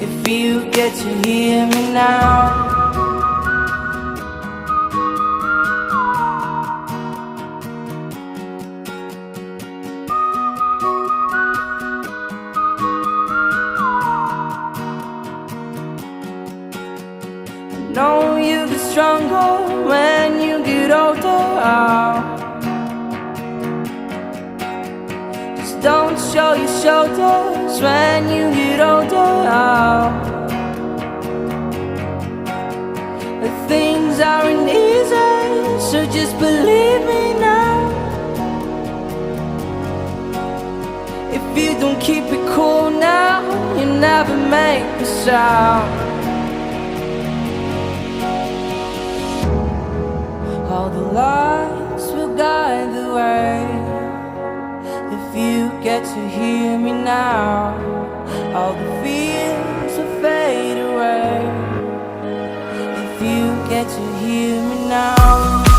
if you get to hear me now. Know you get stronger when you get older. Just don't show your shoulders when you get older. Things aren't easy, so just believe me now. If you don't keep it cool now, you never make a sound. All the lights will guide the way. If you get to hear me now, all the fears will fade away. If you get to hear me now.